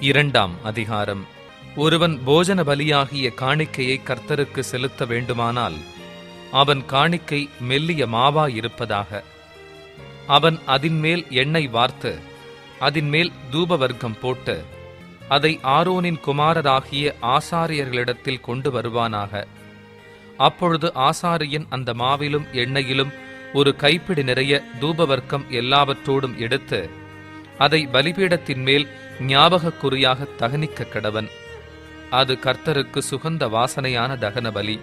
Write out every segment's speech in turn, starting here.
இரண்டாம் அதிகாரம். ஒருவன் போஜன பலியாகிய காணிக்கையை கர்த்தருக்கு செலுத்த வேண்டுமானால் அவன் காணிக்கை மெல்லிய மாவாயிருப்பதாக. அவன் அதின்மேல் எண்ணெய் வார்த்து அதின்மேல் தூபவர்க்கம் போட்டு அதை ஆரோனின் குமாரராகிய ஆசாரியர்களிடத்தில் கொண்டு வருவானாக. அப்பொழுது ஆசாரியன் அந்த மாவிலும் எண்ணெயிலும் ஒரு கைப்பிடி நிறைய தூபவர்க்கம் எல்லாவற்றோடும் எடுத்து அதை பலிபீடத்தின் மேல் ஞாபகக் குறியாக தகனிக்க கடவன். அது கர்த்தருக்கு சுகந்த வாசனையான தகன பலி.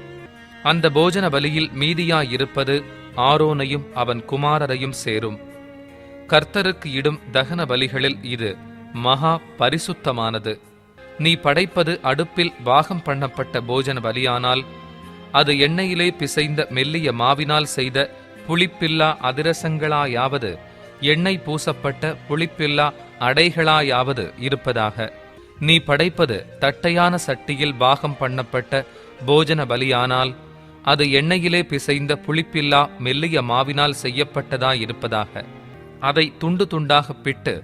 அந்த போஜன பலியில் மீதியாயிருப்பது ஆரோனையும் அவன் குமாரரையும் சேரும். கர்த்தருக்கு இடும் தகன பலிகளில் இது மகா பரிசுத்தமானது. நீ படைப்பது அடுப்பில் பாகம் பண்ணப்பட்ட போஜன பலியானால் அது எண்ணெயிலே பிசைந்த மெல்லிய மாவினால் செய்த புளிப்பில்லா அதிரசங்களாயாவது எண்ணெய் பூசப்பட்ட புளிப்பில்லா அடைகளாயாவது இருப்பதாக. நீ படைப்பது தட்டையான சட்டியில் பாகம் பண்ணப்பட்ட போஜன பலியானால் அது எண்ணெயிலே பிசைந்த புளிப்பில்லா மெல்லிய மாவினால் செய்யப்பட்டதாயிருப்பதாக. அதை துண்டு துண்டாக பிட்டு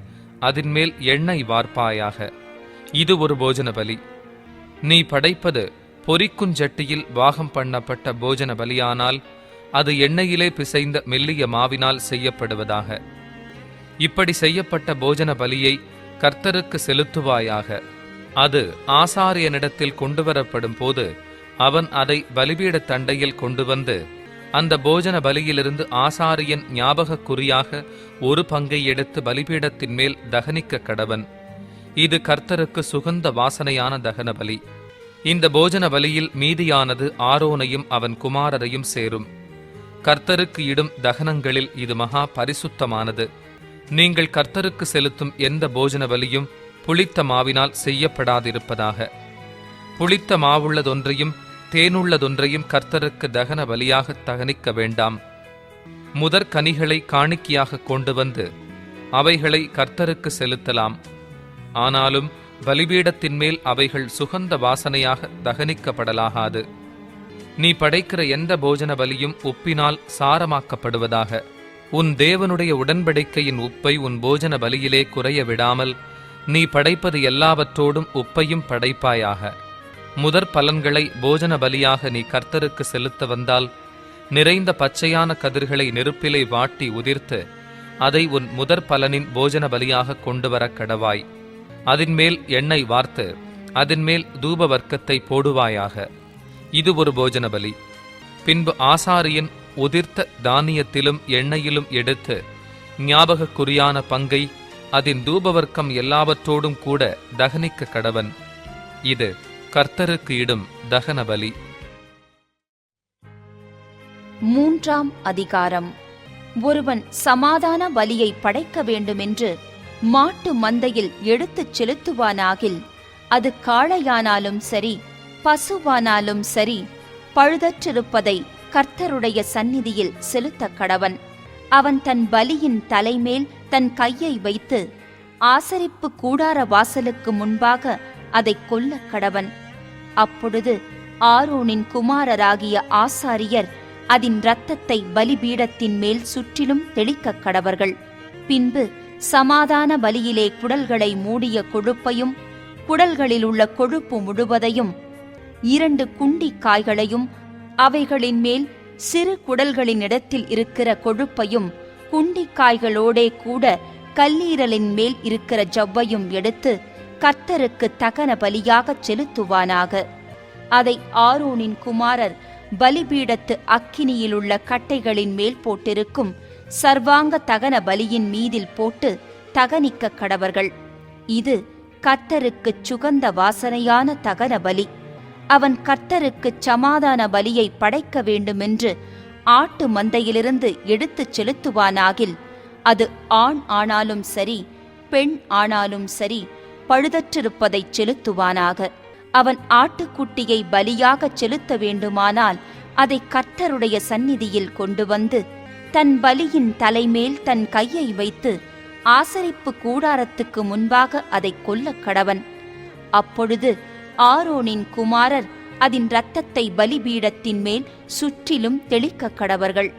அதின்மேல் எண்ணெய் வார்ப்பாயாக. இது ஒரு போஜன பலி. நீ படைப்பது பொரிக்குஞ்சட்டியில் பாகம் பண்ணப்பட்ட போஜன பலியானால் அது எண்ணெயிலே பிசைந்த மெல்லிய மாவினால் செய்யப்படுவதாக. இப்படி செய்யப்பட்ட போஜன பலியை கர்த்தருக்கு செலுத்துவாயாக. அது ஆசாரியனிடத்தில் கொண்டுவரப்படும் போது அவன் அதை பலிபீட தண்டையில் கொண்டு வந்து அந்த போஜன பலியிலிருந்து ஆசாரியன் ஞாபகக் குறியாக ஒரு பங்கை எடுத்து பலிபீடத்தின் மேல் தகனிக்க கடவன். இது கர்த்தருக்கு சுகந்த வாசனையான தகன பலி. இந்த போஜன பலியில் மீதியானது ஆரோனையும் அவன் குமாரரையும் சேரும். கர்த்தருக்கு இடும் தகனங்களில் இது மகா பரிசுத்தமானது. நீங்கள் கர்த்தருக்கு செலுத்தும் எந்த போஜன பலியும் புளித்த மாவினால் செய்யப்படாதிருப்பதாக. புளித்த மாவுள்ளதொன்றையும் தேனுள்ளதொன்றையும் கர்த்தருக்கு தகன பலியாக தகனிக்க வேண்டாம். முதற் கனிகளை காணிக்கையாக கொண்டு வந்து அவைகளை கர்த்தருக்கு செலுத்தலாம். ஆனாலும் பலிபீடத்தின் மேல் அவைகள் சுகந்த வாசனையாக தகனிக்கப்படலாகாது. நீ படைக்கிற எந்த போஜன பலியும் உப்பினால் சாரமாக்கப்படுவதாக. உன் தேவனுடைய உடன்படிக்கையின் உப்பை உன் போஜன பலியிலே குறைய விடாமல் நீ படைப்பது எல்லாவற்றோடும் உப்பையும் படைப்பாயாக. முதற் பலன்களை போஜன பலியாக நீ கர்த்தருக்கு செலுத்த வந்தால் நிறைந்த பச்சையான கதிர்களை நெருப்பிலை வாட்டி உதிர்த்து அதை உன் முதற் பலனின் போஜன பலியாக கொண்டு வர கடவாய். அதின்மேல் எண்ணெய் வார்த்து அதின்மேல் தூப வர்க்கத்தை போடுவாயாக. இது ஒரு போஜன பலி. பின்பு ஆசாரியன் உதிர்த்த தானியத்திலும் எண்ணெயிலும் எடுத்து ஞாபகக் குறியான பங்கை அதன் தூபவர்க்கம் எல்லாவற்றோடும் கூட தகனிக்க கடவன். இது கர்த்தருக்கு இடும் தகன பலி. மூன்றாம் அதிகாரம். ஒருவன் சமாதான பலியை படைக்க வேண்டுமென்று மாட்டு மந்தையில் எடுத்துச் செலுத்துவானாகில் அது காளையானாலும் சரி பசுவானாலும் சரி பழுதற்றிருப்பதை கர்த்தருடைய சந்நிதியில் செலுத்த கடவன். அவன் தன் பலியின் தலைமேல் தன் கையை வைத்து ஆசரிப்பு கூடார வாசலுக்கு முன்பாக அதை கொல்ல கடவன். அப்பொழுது ஆரோனின் குமாரராகிய ஆசாரியர் அதன் இரத்தத்தை பலிபீடத்தின் மேல் சுற்றிலும் தெளிக்க கடவர்கள். பின்பு சமாதான பலியிலே குடல்களை மூடிய கொழுப்பையும் குடல்களில் உள்ள கொழுப்பு முழுவதையும் 2 குண்டி காய்களையும் அவைகளின் மேல் சிறு குடல்களின் இடத்தில் இருக்கிற கொழுப்பையும் குண்டிக்காய்களோடே கூட கல்லீரலின் மேல் இருக்கிற ஜவ்வையும் எடுத்து கர்த்தருக்கு தகன பலியாகச் செலுத்துவானாக. அதை ஆரோனின் குமாரர் பலிபீடத்து அக்கினியிலுள்ள கட்டைகளின் மேல் போட்டிருக்கும் சர்வாங்க தகன பலியின் மீதில் போட்டு தகனிக்க கடவர்கள். இது கர்த்தருக்குச் சுகந்த வாசனையான தகன பலி. அவன் கர்த்தருக்குச் சமாதான பலியை படைக்க வேண்டுமென்று ஆட்டு மந்தையிலிருந்து எடுத்துச் செலுத்துவானாகில் அது ஆண் ஆனாலும் சரி பெண் ஆனாலும் சரி பழுதற்றிருப்பதைச் செலுத்துவானாக. அவன் ஆட்டுக்குட்டியை பலியாகச் செலுத்த வேண்டுமானால் அதை கர்த்தருடைய சந்நிதியில் கொண்டு வந்து தன் பலியின் தலைமேல் தன் கையை வைத்து ஆசரிப்பு கூடாரத்துக்கு முன்பாக அதை கொல்லக் கடவன். அப்பொழுது ஆரோனின் குமாரர் அதன் இரத்தத்தை பலிபீடத்தின் மேல் சுற்றிலும் தெளிக்க கடவர்கள்.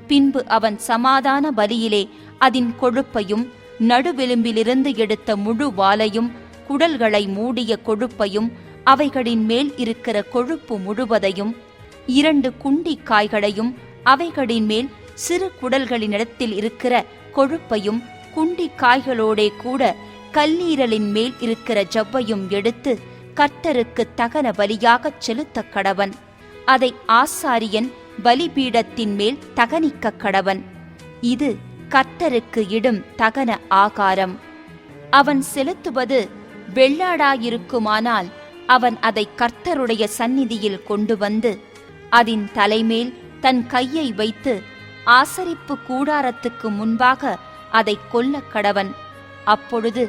பின்பு அவன் சமாதான பலியிலே அதன் கொழுப்பையும் நடுவெலும்பிலிருந்து எடுத்த முழு வாலையும் குடல்களை மூடிய கொழுப்பையும் அவைகளின் மேல் இருக்கிற கொழுப்பு முழுவதையும், 2 குண்டிக் காய்களையும் அவைகளின் மேல் சிறு குடல்களினிடத்தில் இருக்கிற கொழுப்பையும், குண்டிக் காய்களோடே கூட கல்லீரலின் மேல் இருக்கிற ஜவ்வையும் எடுத்து கர்த்தருக்கு தகன பலியாகச் செலுத்தக் கடவன். அதை ஆசாரியன் பலிபீடத்தின் மேல் தகனிக்கக் கடவன். இது கர்த்தருக்கு இடும் தகன ஆகாரம். அவன் செலுத்துவது வெள்ளாடாயிருக்குமானால் அவன் அதை கர்த்தருடைய சந்நிதியில் கொண்டு வந்து அதின் தலைமேல் தன் கையை வைத்து ஆசரிப்பு கூடாரத்துக்கு முன்பாக அதை கொல்லக் கடவன். அப்பொழுது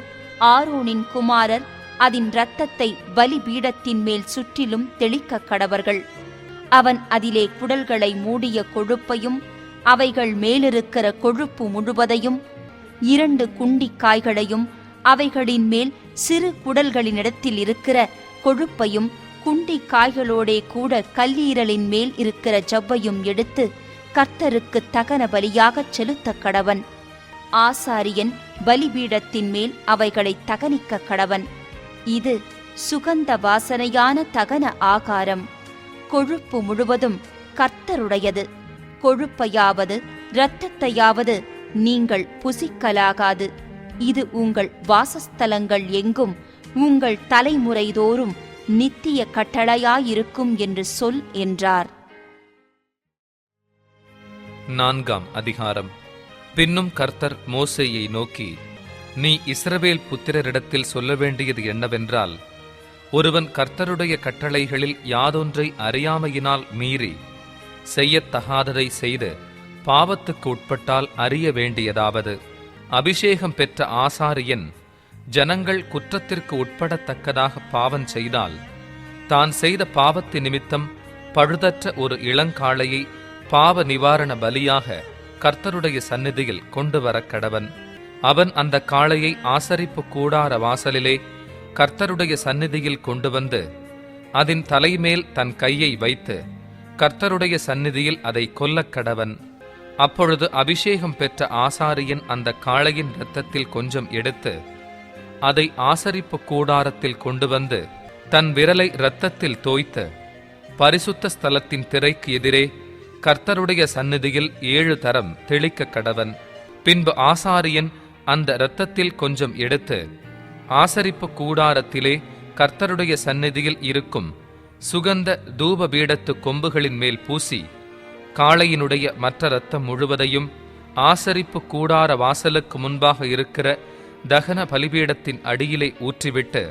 ஆரோனின் குமாரர் அதின் இரத்தத்தை பலிபீடத்தின் மேல் சுற்றிலும் தெளிக்கக் கடவர்கள். அவன் அதிலே குடல்களை மூடிய கொழுப்பையும் அவைகள் மேலிருக்கிற கொழுப்பு முழுவதையும், 2 குண்டிக் காய்களையும் அவைகளின் மேல் சிறு குடல்களினிடத்தில் இருக்கிற கொழுப்பையும், குண்டிக் காய்களோடே கூட கல்லீரலின் மேல் இருக்கிற ஜவ்வையும் எடுத்து கர்த்தருக்கு தகன பலியாகச் செலுத்தக் கடவன். ஆசாரியன் பலிபீடத்தின் மேல் அவைகளை தகனிக்கக் கடவன். இது சுகந்த வாசனையான தகன ஆகாரம். கொழுப்பு முழுவதும் கர்த்தருடையது. கொழுப்பையாவது இரத்தத்தையாவது நீங்கள் புசிக்கலாகாது. இது உங்கள் வாசஸ்தலங்கள் எங்கும் உங்கள் தலைமுறைதோறும் நித்திய கட்டளையாயிருக்கும் என்று சொல் என்றார். 4ஆம் அதிகாரம். பின்னும் கர்த்தர் மோசேயை நோக்கி, நீ இஸ்ரவேல் புத்திரரிடத்தில் சொல்ல வேண்டியது என்னவென்றால், ஒருவன் கர்த்தருடைய கட்டளைகளில் யாதொன்றை அறியாமையினால் மீறி செய்யத்தகாததை செய்து பாவத்துக்கு உட்பட்டால் அறிய வேண்டியதாவது, அபிஷேகம் பெற்ற ஆசாரியன் ஜனங்கள் குற்றத்திற்கு உட்படத்தக்கதாக பாவம் செய்தால், தான் செய்த பாவத்து நிமித்தம் பழுதற்ற ஒரு இளங்காளையை பாவ நிவாரண பலியாக கர்த்தருடைய சந்நிதியில் கொண்டு வரக் கடவன். அவன் அந்த காளையை ஆசரிப்பு கூடார வாசலிலே கர்த்தருடைய சந்நிதியில் கொண்டு வந்து அதன் தலைமேல் தன் கையை வைத்து கர்த்தருடைய சந்நிதியில் அதை கொல்லக் கடவன். அப்பொழுது அபிஷேகம் பெற்ற ஆசாரியன் அந்த காளையின் இரத்தத்தில் கொஞ்சம் எடுத்து அதை ஆசரிப்பு கூடாரத்தில் கொண்டு வந்து தன் விரலை இரத்தத்தில் தோய்த்து பரிசுத்த ஸ்தலத்தின் திரைக்கு எதிரே கர்த்தருடைய சந்நிதியில் 7 தரம் தெளிக்கக் கடவன். பின்பு ஆசாரியன் அந்த இரத்தத்தில் கொஞ்சம் எடுத்து ஆசரிப்பு கூடாரத்திலே கர்த்தருடைய சந்நிதியில் இருக்கும் சுகந்த தூப பீடத்து கொம்புகளின் மேல் பூசி காளையினுடைய மற்ற இரத்தம் முழுவதையும் ஆசரிப்பு கூடார வாசலுக்கு முன்பாக இருக்கிற தகன பலிபீடத்தின் அடியிலே ஊற்றிவிட்டு,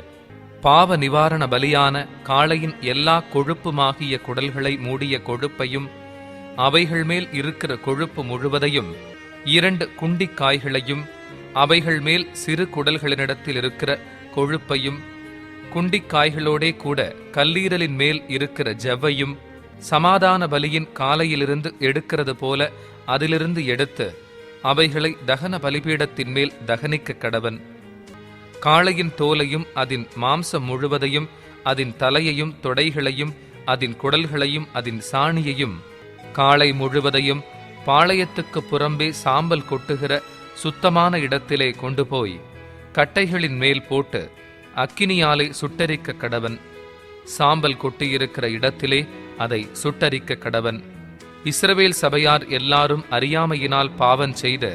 பாவ நிவாரண பலியான காளையின் எல்லா கொழுப்புமாகிய குடல்களை மூடிய கொழுப்பையும் அவைகள் மேல் இருக்கிற கொழுப்பு முழுவதையும் 2 குண்டிக் காய்களையும் அவைகள் மேல் சிறு குடல்களினிடத்தில் இருக்கிற கொழுப்பையும் குண்டிக் காய்களோடே கூட கல்லீரலின் மேல் இருக்கிற ஜவ்வையும் சமாதான பலியின் காலையிலிருந்து எடுக்கிறது போல அதிலிருந்து எடுத்து அவைகளை தகன பலிபீடத்தின் மேல் தகனிக்க கடவன். காளையின் தோலையும் அதன் மாம்சம் முழுவதையும் அதன் தலையையும் தொடைகளையும் அதன் குடல்களையும் அதன் சாணியையும் காளை முழுவதையும் பாளையத்துக்கு புறம்பே சாம்பல் கொட்டுகிற சுத்தமான இடத்திலே கொண்டு போய் கட்டைகளின் மேல் போட்டு அக்கினியாலே சுட்டரிக்க கடவன். சாம்பல் கொட்டியிருக்கிற இடத்திலே அதை சுட்டரிக்க கடவன். இஸ்ரவேல் சபையார் எல்லாரும் அறியாமையினால் பாவம் செய்து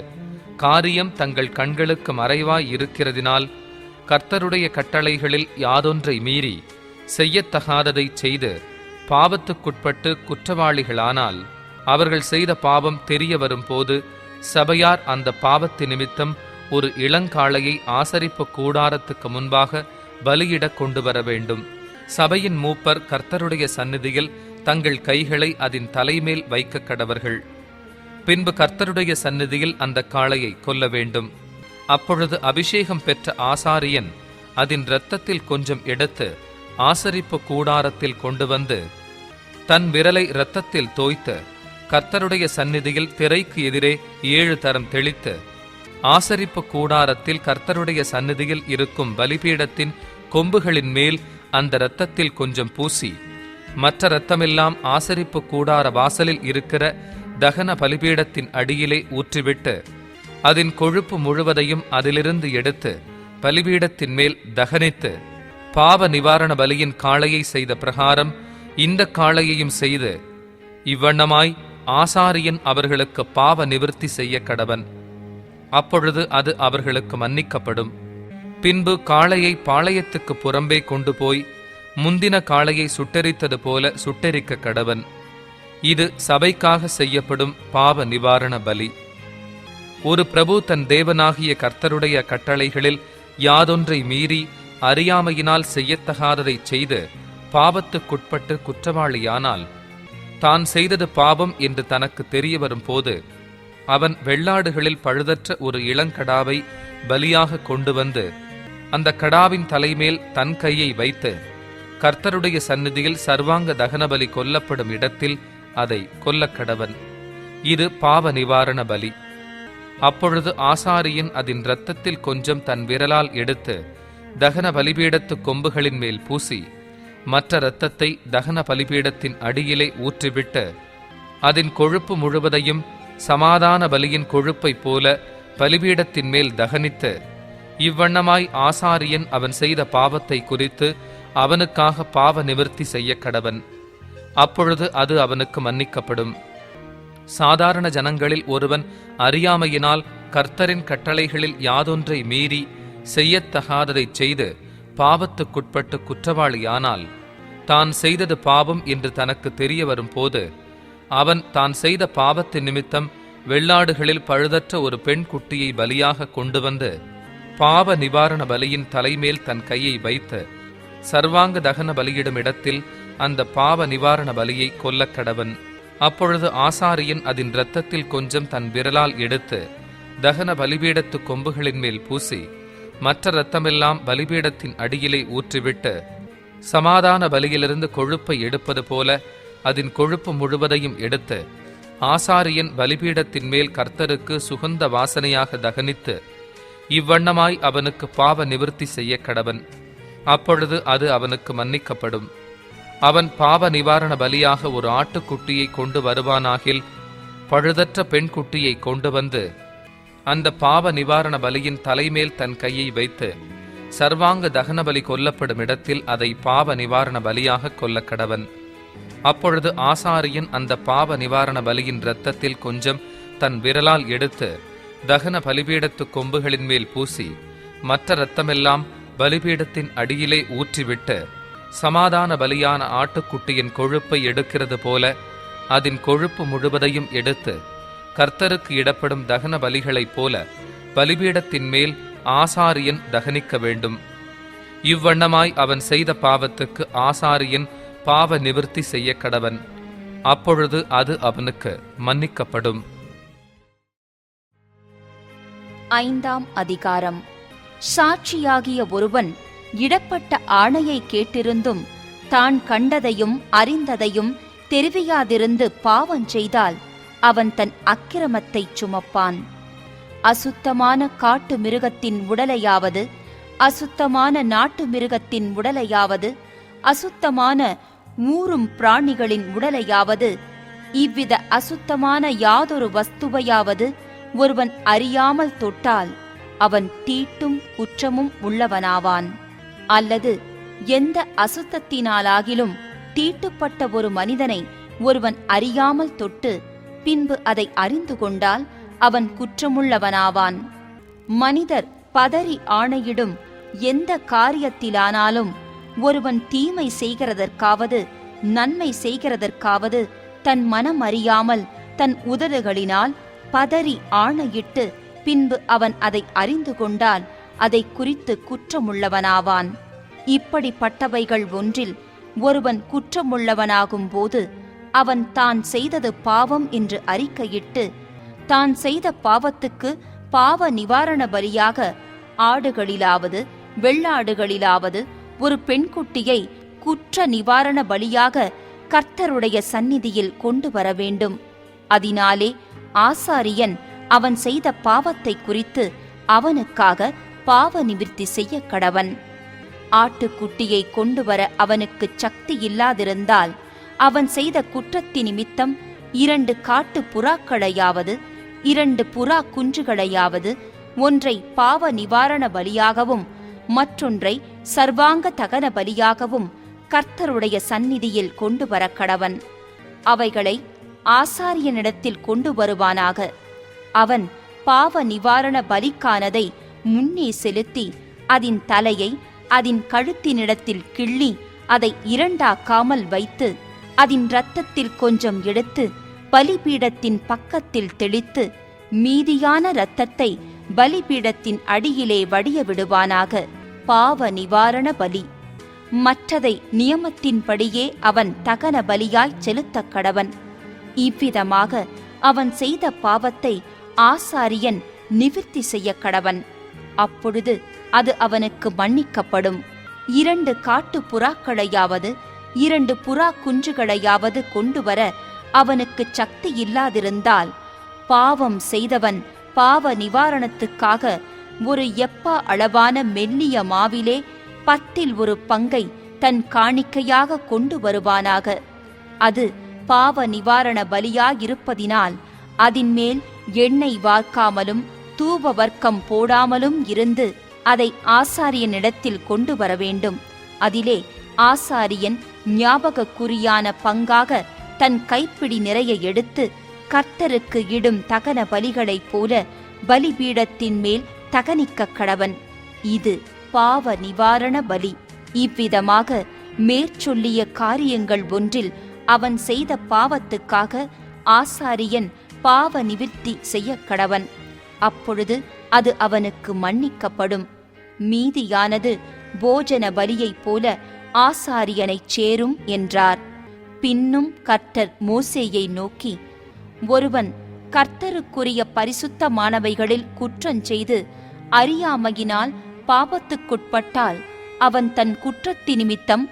காரியம் தங்கள் கண்களுக்கு மறைவாய் இருக்கிறதினால் கர்த்தருடைய கட்டளைகளில் யாதொன்றை மீறி செய்யத்தகாததை செய்து பாவத்துக்குட்பட்டு குற்றவாளிகளானால், அவர்கள் செய்த பாவம் தெரிய வரும்போது சபையார் அந்த பாவத்து நிமித்தம் ஒரு இளங்காளையை ஆசரிப்பு கூடாரத்துக்கு முன்பாக பலியிடக் கொண்டு வர வேண்டும். சபையின் மூப்பர் கர்த்தருடைய சந்நிதியில் தங்கள் கைகளை அதன் தலைமேல் வைக்க கடவர்கள். பின்பு கர்த்தருடைய சந்நிதியில் அந்த காளையை கொல்ல வேண்டும். அப்பொழுது அபிஷேகம் பெற்ற ஆசாரியன் அதன் இரத்தத்தில் கொஞ்சம் எடுத்து ஆசரிப்பு கூடாரத்தில் கொண்டு வந்து தன் விரலை இரத்தத்தில் தோய்த்து கர்த்தருடைய சந்நிதியில் திரைக்கு எதிரே 7 தரம் தெளித்து ஆசரிப்பு கூடாரத்தில் கர்த்தருடைய சந்நிதியில் இருக்கும் பலிபீடத்தின் கொம்புகளின் மேல் அந்த இரத்தத்தில் கொஞ்சம் பூசி மற்ற இரத்தமெல்லாம் ஆசரிப்பு கூடார வாசலில் இருக்கிற தகன பலிபீடத்தின் அடியிலே ஊற்றிவிட்டு அதன் கொழுப்பு முழுவதையும் அதிலிருந்து எடுத்து பலிபீடத்தின் மேல் தகனித்து பாவ நிவாரண பலியின் காளையை செய்த பிரகாரம் இந்த காளையையும் செய்து இவ்வண்ணமாய் ஆசாரியன் அவர்களுக்கு பாவ நிவிர்த்தி செய்ய கடவன். அப்பொழுது அது அவர்களுக்கு மன்னிக்கப்படும். பின்பு காளையை பாளையத்துக்கு புறம்பே கொண்டு போய் முந்தின காளையை சுட்டெரித்தது போல சுட்டெரிக்க கடவன். இது சபைக்காக செய்யப்படும் பாவ நிவாரண பலி. ஒரு பிரபு தன் தேவனாகிய கர்த்தருடைய கட்டளைகளில் யாதொன்றை மீறி அறியாமையினால் செய்யத்தகாததைச் செய்து பாவத்துக்குட்பட்டு குற்றவாளியானால், தான் செய்தது பாவம் என்று தனக்கு தெரிய வரும் போது அவன் வெள்ளாடுகளில் பழுதற்ற ஒரு இளங்கடாவை பலியாக கொண்டு வந்து அந்த கடாவின் தலைமேல் தன் கையை வைத்து கர்த்தருடைய சந்நிதியில் சர்வாங்க தகனபலி கொல்லப்படும் இடத்தில் அதை கொல்லக்கடவன். இது பாவ நிவாரண பலி. அப்பொழுது ஆசாரியன் அதன் இரத்தத்தில் கொஞ்சம் தன் விரலால் எடுத்து தகன பலிபீடத்து கொம்புகளின் மேல் பூசி மற்ற இரத்தத்தை தகன பலிபீடத்தின் அடியிலே ஊற்றிவிட்டு அதன் கொழுப்பு முழுவதையும் சமாதான பலியின் கொழுப்பைப் போல பலிபீடத்தின் மேல் தகனித்து இவ்வண்ணமாய் ஆசாரியன் அவன் செய்த பாவத்தை குறித்து அவனுக்காக பாவ நிவிர்த்தி செய்ய கடவன். அப்பொழுது அது அவனுக்கு மன்னிக்கப்படும். சாதாரண ஜனங்களில் ஒருவன் அறியாமையினால் கர்த்தரின் கட்டளைகளில் யாதொன்றை மீறி செய்யத்தகாததைச் செய்து பாவத்துக்குட்பட்டு குற்றவாளியானால், தான் செய்தது பாவம் என்று தனக்கு தெரிய வரும் போது அவன் தான் செய்த பாவத்தின் நிமித்தம் வெள்ளாடுகளில் பழுதற்ற ஒரு பெண் குட்டியை பலியாக கொண்டு வந்து பாவ நிவாரண பலியின் தலைமேல் தன் கையை வைத்து சர்வாங்க தகன பலியிடும் இடத்தில் அந்த பாவ நிவாரண பலியை கொல்லக்கடவன். அப்பொழுது ஆசாரியன் அதன் இரத்தத்தில் கொஞ்சம் தன் விரலால் எடுத்து தகன பலிபீடத்து கொம்புகளின் மேல் பூசி மற்ற இரத்தமெல்லாம் பலிபீடத்தின் அடியிலே ஊற்றிவிட்டு சமாதான பலியிலிருந்து கொழுப்பை எடுப்பது போல அதன் கொழுப்பு முழுவதையும் எடுத்து ஆசாரியன் பலிபீடத்தின் மேல் கர்த்தருக்கு சுகந்த வாசனையாக தகனித்து இவ்வண்ணமாய் அவனுக்கு பாவ நிவிர்த்தி செய்ய கடவன். அப்பொழுது அது அவனுக்கு மன்னிக்கப்படும். அவன் பாவ நிவாரண பலியாக ஒரு ஆட்டுக்குட்டியை கொண்டு வருவானாகில் பழுதற்ற பெண் குட்டியை கொண்டு வந்து அந்த பாவ நிவாரண பலியின் தலைமேல் தன் கையை வைத்து சர்வாங்க தகன பலி கொல்லப்படும் இடத்தில் அதை பாவ நிவாரண பலியாக கொல்லக்கடவன். அப்பொழுது ஆசாரியன் அந்த பாவ நிவாரண பலியின் இரத்தத்தில் கொஞ்சம் தன் விரலால் எடுத்து தகன பலிபீடத்து கொம்புகளின் மேல் பூசி மற்ற இரத்தமெல்லாம் பலிபீடத்தின் அடியிலே ஊற்றிவிட்டு சமாதான பலியான ஆட்டுக்குட்டியின் கொழுப்பை எடுக்கிறது போல அதன் கொழுப்பு முழுவதையும் எடுத்து கர்த்தருக்கு இடப்படும் தகன பலிகளைப் போல பலிபீடத்தின் மேல் ஆசாரியன் தகனிக்க வேண்டும். இவ்வண்ணமாய் அவன் செய்த பாவத்துக்கு ஆசாரியன் பாவ நிவிர்த்தி செய்ய கடவன். அப்பொழுது அது அவனுக்கு மன்னிக்கப்படும். 5ஆம் அதிகாரம். சாட்சியாகிய ஒருவன் இடப்பட்ட ஆணையை கேட்டிருந்தும் தான் கண்டதையும் அறிந்ததையும் தெரிவியாதிருந்து பாவம் செய்தால் அவன் தன் அக்கிரமத்தைச் சுமப்பான். அசுத்தமான காட்டு மிருகத்தின் உடலையாவது அசுத்தமான நாட்டு மிருகத்தின் உடலையாவது அசுத்தமான ஊரும் பிராணிகளின் உடலையாவது இவ்வித அசுத்தமான யாதொரு வஸ்துவையாவது ஒருவன் அறியாமல் தொட்டால் அவன் தீட்டும் குற்றமும் உள்ளவனாவான். அல்லது எந்த அசுத்தத்தினாலாகிலும் தீட்டுப்பட்ட ஒரு மனிதனை ஒருவன் அறியாமல் தொட்டு பின்பு அதை அறிந்து கொண்டால் அவன் குற்றமுள்ளவனாவான். மனிதர் பதறி ஆணையிடும் எந்த காரியத்திலானாலும் ஒருவன் தீமை செய்கிறதற்காவது நன்மை செய்கிறதற்காவது தன் மனம் அறியாமல் தன் உதடுகளினால் பதறி ஆணையிட்டு பின்பு அவன் அதை அறிந்து கொண்டால் அதை குறித்து குற்றமுள்ளவனாவான். இப்படிப்பட்டவைகள் ஒன்றில் ஒருவன் குற்றமுள்ளவனாகும் போது அவன் தான் செய்தது பாவம் என்று அறிக்கையிட்டு தான் செய்த பாவத்துக்கு பாவ நிவாரண பலியாக ஆடுகளிலாவது வெள்ளாடுகளிலாவது ஒரு பெண்குட்டியை குற்ற நிவாரண பலியாக கர்த்தருடைய சந்நிதியில் கொண்டு வர வேண்டும். அதனாலே ஆசாரியன் அவன் செய்த பாவத்தை குறித்து அவனுக்காக பாவ நிவிர்த்தி செய்ய கடவன். ஆட்டுக்குட்டியை கொண்டு வர அவனுக்கு சக்தி இல்லாதிருந்தால் அவன் செய்த குற்றத்தின் நிமித்தம் 2 காட்டு புறாக்களையாவது 2 புறா குஞ்சுகளையாவது ஒன்றை பாவ நிவாரண பலியாகவும் மற்றொன்றை சர்வாங்க தகன பலியாகவும் கர்த்தருடைய சந்நிதியில் கொண்டு வர கடவன். அவைகளை ஆசாரியனிடத்தில் கொண்டு வருவானாக. அவன் பாவ நிவாரண பலிக்கானதை முன்னே செலுத்தி அதின் தலையை அதின் கழுத்தினிடத்தில் கிள்ளி அதை இரண்டாக்காமல் வைத்து அதின் இரத்தத்தில் கொஞ்சம் எடுத்து பலிபீடத்தின் பக்கத்தில் தெளித்து மீதியான இரத்தத்தை பலிபீடத்தின் அடியிலே வடிய விடுவானாக. பாவ நிவாரண பலி. மற்றதை நியமத்தின்படியே அவன் தகன பலியாய் செலுத்தக் கடவன். இவ்விதமாக அவன் செய்த பாவத்தை ஆசாரியன் நிவிர்த்தி செய்ய கடவன். அப்பொழுது அது அவனுக்கு மன்னிக்கப்படும். 2 காட்டு புறாக்களையாவது 2 புறா குஞ்சுகளையாவது கொண்டு வர அவனுக்கு சக்தி இல்லாதிருந்தால், பாவம் செய்தவன் பாவ நிவாரணத்துக்காக ஒரு எப்பா அளவான மெல்லிய மாவிலே 10 1 பங்கை தன் காணிக்கையாக கொண்டு வருவானாக. அது பாவ நிவாரண பலியாயிருப்பதினால் அதின்மேல் எண்ணெய் வார்க்காமலும் தூப வர்க்கம் போடாமலும் இருந்து அதை ஆசாரியனிடத்தில் கொண்டு வர வேண்டும். அதிலே ஆசாரியன் ஞாபகக்குறியான பங்காக தன் கைப்பிடி நிறைய எடுத்து கர்த்தருக்கு இடும் தகன பலிகளைப் போல பலிபீடத்தின் மேல் தகனிக்க கடவன். இது பாவ நிவாரண பலி. இவ்விதமாக மேற்சொல்லிய காரியங்கள் ஒன்றில் அவன் செய்த பாவத்துக்காக ஆசாரியன் பாவ நிவிர்த்தி செய்ய கடவன். அப்பொழுது அது அவனுக்கு மன்னிக்கப்படும். மீதியானது போஜன பலியைப் போல ஆசாரியனைச் சேரும் என்றார். பின்னும் கர்த்தர் மோசேயை நோக்கி, ஒருவன் கர்த்தருக்குரிய பரிசுத்தமானவைகளில் குற்றஞ்செய்து அறியாமையினால் பாவத்துக்குட்பட்டால் அவன் தன் குற்றத்தி நிமித்தம்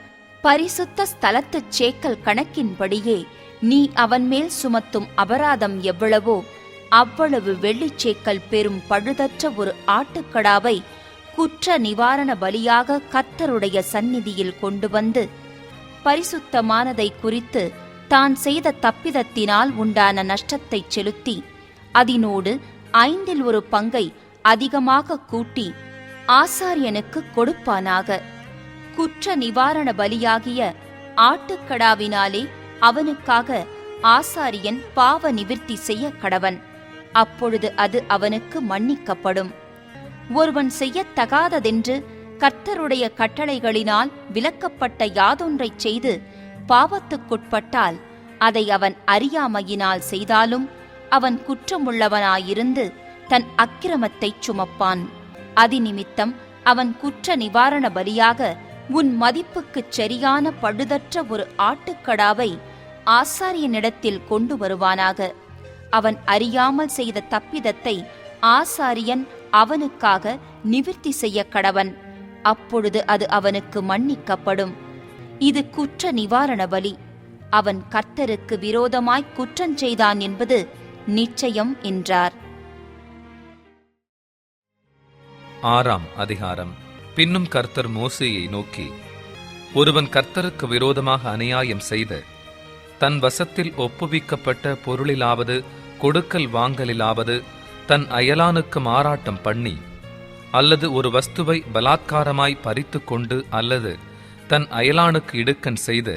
பரிசுத்த ஸ்தலத்துச் சேக்கல் கணக்கின்படியே நீ அவன் மேல் சுமத்தும் அபராதம் எவ்வளவோ அவ்வளவு வெள்ளிச்சேக்கல் பெறும் பழுதற்ற ஒரு ஆட்டுக்கடாவை குற்ற நிவாரண பலியாக கர்த்தருடைய சந்நிதியில் கொண்டு வந்து பரிசுத்தமானதை குறித்து தான் செய்த தப்பிதத்தினால் உண்டான நஷ்டத்தைச் செலுத்தி அதனோடு 5 1 பங்கை அதிகமாக கூட்டி ஆசாரியனுக்கு கொடுப்பானாக. குற்ற நிவாரண பலியாகிய ஆட்டுக்கடாவினாலே அவனுக்காக ஆசாரியன் பாவ நிவிர்த்தி செய்ய கடவன். அப்பொழுது அது அவனுக்கு மன்னிக்கப்படும். ஒருவன் செய்யத்தகாததென்று கர்த்தருடைய கட்டளைகளினால் விலக்கப்பட்ட யாதொன்றைச் செய்து பாவத்துக்குட்பட்டால் அதை அவன் அறியாமையினால் செய்தாலும் அவன் குற்றமுள்ளவனாயிருந்து தன் அக்கிரமத்தைச் சுமப்பான். அதிநிமித்தம் அவன் குற்ற நிவாரண பலியாக உன் மதிப்புக்குச் சரியான பழுதற்ற ஒரு ஆட்டுக்கடாவை ஆசாரியனிடத்தில் கொண்டு வருவானாக. அவன் அறியாமல் செய்த தப்பிதத்தை ஆசாரியன் அவனுக்காக நிவிர்த்தி செய்ய கடவன். அப்பொழுது அது அவனுக்கு மன்னிக்கப்படும். இது குற்ற நிவாரண பலி. அவன் கர்த்தருக்கு விரோதமாய் குற்றஞ்செய்தான் என்பது நிச்சயம் என்றார். 6ஆம் அதிகாரம். பின்னும் கர்த்தர் மோசேயை நோக்கி, ஒருவன் கர்த்தருக்கு விரோதமாக அநியாயம் செய்து தன் வசத்தில் ஒப்புவிக்கப்பட்ட பொருளிலாவது கொடுக்கல் வாங்கலிலாவது தன் அயலானுக்கு மாறாட்டம் பண்ணி அல்லது ஒரு வஸ்துவை பலாத்காரமாய் பறித்து கொண்டு அல்லது தன் அயலானுக்கு இடுக்கண் செய்து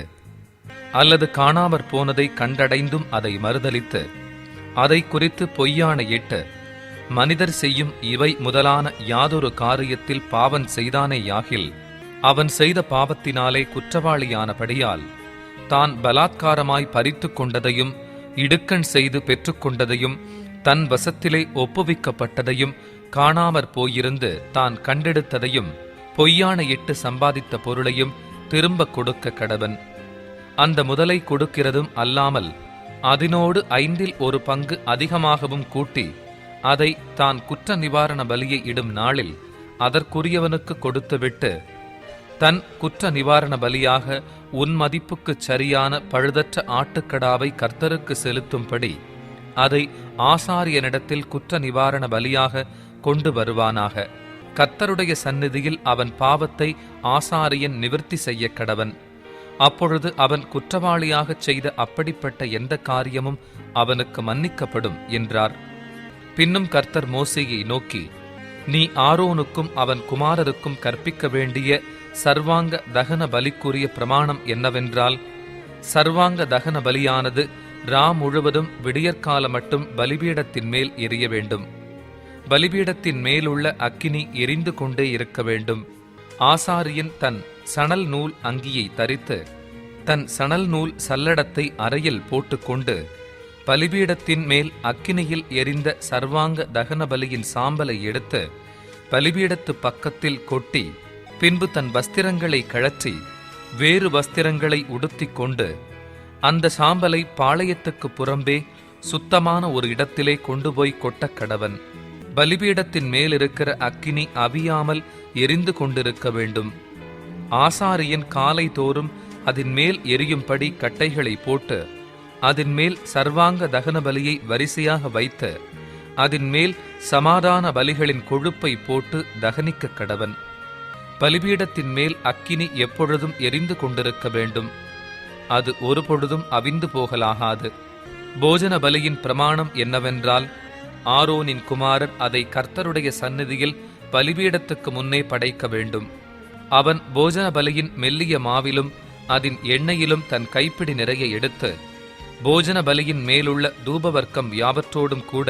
அல்லது காணாமற் போனதை கண்டடைந்தும் அதை மறுதலித்து அதை குறித்து பொய்யாணையிட்டு மனிதர் செய்யும் இவை முதலான யாதொரு காரியத்தில் பாவம் செய்தானேயாகில் அவன் செய்த பாவத்தினாலே குற்றவாளியானபடியால் தான் பலாத்காரமாய் பறித்து கொண்டதையும் இடுக்கண் செய்து பெற்றுக்கொண்டதையும் தன் வசத்திலே ஒப்புவிக்கப்பட்டதையும் காணாமற் போயிருந்து தான் கண்டெடுத்ததையும் பொய்யாணையிட்டு சம்பாதித்த பொருளையும் திரும்ப கொடுக்க கடவன். அந்த முதலை கொடுக்கிறதும் அல்லாமல் அதனோடு 5 1 பங்கு அதிகமாகவும் கூட்டி அதை தான் குற்ற நிவாரண பலியை இடும் நாளில் அதற்குரியவனுக்கு கொடுத்துவிட்டு தன் குற்ற நிவாரண பலியாக உன் மதிப்புக்குச் சரியான பழுதற்ற ஆட்டுக்கடாவை கர்த்தருக்கு செலுத்தும்படி அதை ஆசாரியனிடத்தில் குற்ற நிவாரண பலியாக கொண்டு வருவானாக. கர்த்தருடைய சந்நிதியில் அவன் பாவத்தை ஆசாரியன் நிவிர்த்தி செய்ய கடவன். அப்பொழுது அவன் குற்றவாளியாகச் செய்த அப்படிப்பட்ட எந்த காரியமும் அவனுக்கு மன்னிக்கப்படும் என்றார். பின்னும் கர்த்தர் மோசேயை நோக்கி, நீ ஆரோனுக்கும் அவன் குமாரருக்கும் கற்பிக்க வேண்டிய சர்வாங்க தகன பலிக்குரிய பிரமாணம் என்னவென்றால், சர்வாங்க தகன பலியானது முழுவதும் விடியற்கால மட்டும் பலிபீடத்தின் மேல் எரிய வேண்டும். பலிபீடத்தின் மேலுள்ள அக்கினி எரிந்து கொண்டே இருக்க வேண்டும். ஆசாரியன் தன் சணல் நூல் அங்கியை தரித்து தன் சணல் நூல் சல்லடத்தை அறையில் போட்டுக்கொண்டு பலிபீடத்தின் மேல் அக்கினியில் எரிந்த சர்வாங்க தகன பலியின் சாம்பலை எடுத்து பலிபீடத்து பக்கத்தில் கொட்டி, பின்பு தன் வஸ்திரங்களை கழற்றி வேறு வஸ்திரங்களை உடுத்திக் கொண்டு அந்த சாம்பலை பாளையத்துக்கு புறம்பே சுத்தமான ஒரு இடத்திலே கொண்டு போய் கொட்டக் கடவன். பலிபீடத்தின் மேலிருக்கிற அக்கினி அவியாமல் எரிந்து கொண்டிருக்க வேண்டும். ஆசாரியன் காலை தோறும் அதன் மேல் எரியும்படி கட்டைகளை போட்டு அதன் மேல் சர்வாங்க தகன பலியை வரிசையாக வைத்து அதன் மேல் சமாதான பலிகளின் கொழுப்பை போட்டு தகனிக்க கடவன். பலிபீடத்தின் மேல் அக்கினி எப்பொழுதும் எரிந்து கொண்டிருக்க வேண்டும். அது ஒரு பொழுதும் அவிந்து போகலாகாது. போஜன பலியின் பிரமாணம் என்னவென்றால், ஆரோனின் குமாரன் அதை கர்த்தருடைய சந்நிதியில் பலிபீடத்துக்கு முன்னே படைக்க வேண்டும். அவன் போஜன பலியின் மெல்லிய மாவிலும் அதன் எண்ணெயிலும் தன் கைப்பிடி நிறைய எடுத்து போஜன பலியின் மேலுள்ள தூபவர்க்கம் யாவற்றோடும் கூட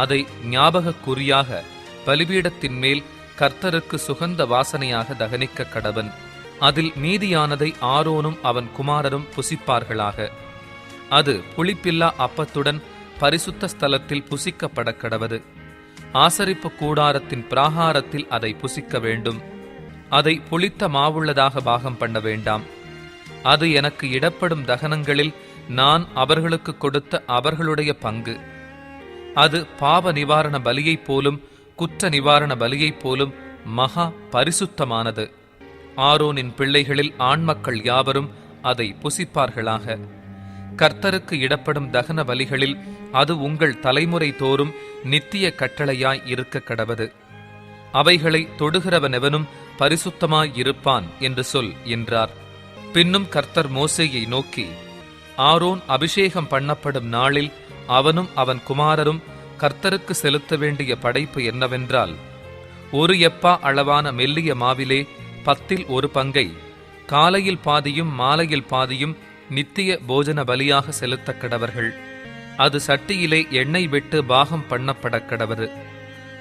அதை ஞாபக குறியாக பலிபீடத்தின் மேல் கர்த்தருக்கு சுகந்த வாசனையாக தகனிக்க கடவன். அதில் மீதியானதை ஆரோனும் அவன் குமாரரும் புசிப்பார்களாக. அது புளிப்பில்லா அப்பத்துடன் பரிசுத்த ஸ்தலத்தில் புசிக்கப்பட கடவது. ஆசரிப்பு கூடாரத்தின் பிராகாரத்தில் அதை புசிக்க வேண்டும். அதை புளித்த மாவுள்ளதாக பாகம் பண்ண வேண்டாம். அது எனக்கு இடப்படும் தகனங்களில் நான் அவர்களுக்கு கொடுத்த அவர்களுடைய பங்கு. அது பாவ நிவாரண பலியைப் போலும் குற்ற நிவாரண பலியைப் போலும் மகா பரிசுத்தமானது. ஆரோனின் பிள்ளைகளில் ஆண்மக்கள் யாவரும் அதை புசிப்பார்களாக. கர்த்தருக்கு இடப்படும் தகன பலிகளில் அது உங்கள் தலைமுறை தோறும் நித்திய கட்டளையாய் இருக்க கடவது. அவைகளை தொடுகிறவனெவனும் பரிசுத்தமாயிருப்பான் என்று சொல் என்றார். பின்னும் கர்த்தர் மோசேயை நோக்கி, ஆரோன் அபிஷேகம் பண்ணப்படும் நாளில் அவனும் அவன் குமாரரும் கர்த்தருக்கு செலுத்த வேண்டிய படைப்பு என்னவென்றால், ஒரு எப்பா அளவான மெல்லிய மாவிலே 10 பங்கை காலையில் பாதியும் மாலையில் பாதியும் நித்திய போஜன பலியாக செலுத்த கடவர்கள். அது சட்டியிலே எண்ணெய் விட்டு பாகம் பண்ணப்பட கடவது.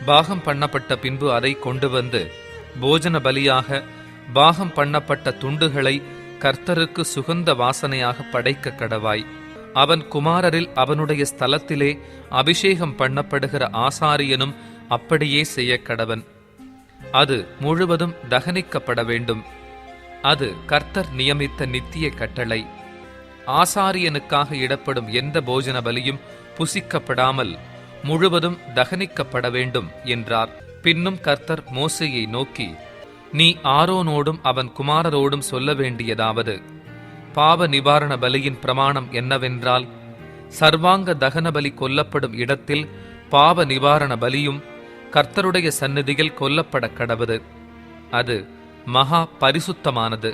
பாகம் பண்ணப்பட்ட பின்பு அதை கொண்டு வந்து போஜன பலியாக பாகம் பண்ணப்பட்ட துண்டுகளை கர்த்தருக்கு சுகந்த வாசனையாக படைக்க கடவாய். அவன் குமாரரில் அவனுடைய ஸ்தலத்திலே அபிஷேகம் பண்ணப்படுகிற ஆசாரியனும் அப்படியே செய்ய கடவன். அது முழுவதும் தகனிக்கப்பட வேண்டும். அது கர்த்தர் நியமித்த நித்திய கட்டளை. ஆசாரியனுக்காக இடப்படும் எந்த போஜன பலியும் புசிக்கப்படாமல் முழுவதும் தகனிக்கப்பட வேண்டும் என்றார். பின்னும் கர்த்தர் மோசேயை நோக்கி, நீ ஆரோனோடும் அவன் குமாரரோடும் சொல்ல வேண்டியதாவது, பாவ நிவாரண பலியின் பிரமாணம் என்னவென்றால், சர்வாங்க தகன பலி கொல்லப்படும் இடத்தில் பாவ நிவாரண பலியும் கர்த்தருடைய சந்நிதியில் கொல்லப்பட கடவது. அது மகா பரிசுத்தமானது.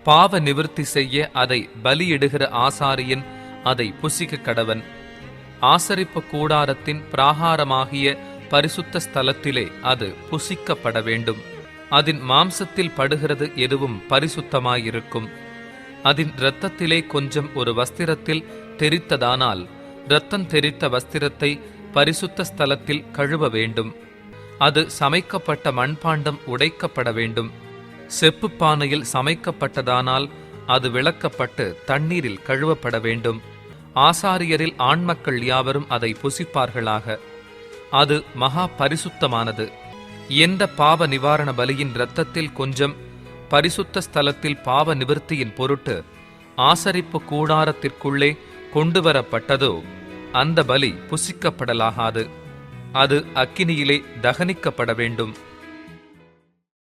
பாவ நிவிர்த்தி செய்ய அதை பலியிடுகிற ஆசாரியன் அதை புசிக்க கடவன். ஆசரிப்பு கூடாரத்தின் பிராகாரமாகிய பரிசுத்த ஸ்தலத்திலே அது புசிக்கப்பட வேண்டும். அதன் மாம்சத்தில் படுகிறது எதுவும் பரிசுத்தமாயிருக்கும். அதன் இரத்தத்திலே கொஞ்சம் ஒரு வஸ்திரத்தில் தெரித்ததானால் இரத்தம் தெரித்த வஸ்திரத்தை பரிசுத்த ஸ்தலத்தில் கழுவ வேண்டும். அது சமைக்கப்பட்ட மண்பாண்டம் உடைக்கப்பட வேண்டும். செப்பு பானையில் சமைக்கப்பட்டதானால் அது விளக்கப்பட்டு தண்ணீரில் கழுவப்பட வேண்டும். ஆசாரியரில் ஆண்மக்கள் யாவரும் அதை புசிப்பார்களாக. அது மகா பரிசுத்தமானது. எந்த பாவ நிவாரண பலியின் இரத்தத்தில் கொஞ்சம் பரிசுத்த ஸ்தலத்தில் பாவ நிவர்த்தியின் பொருட்டு ஆசரிப்பு கூடாரத்திற்குள்ளே கொண்டு வரப்பட்டதோ அந்த பலி புசிக்கப்படலாகாது. அது அக்கினியிலே தகனிக்கப்பட வேண்டும்.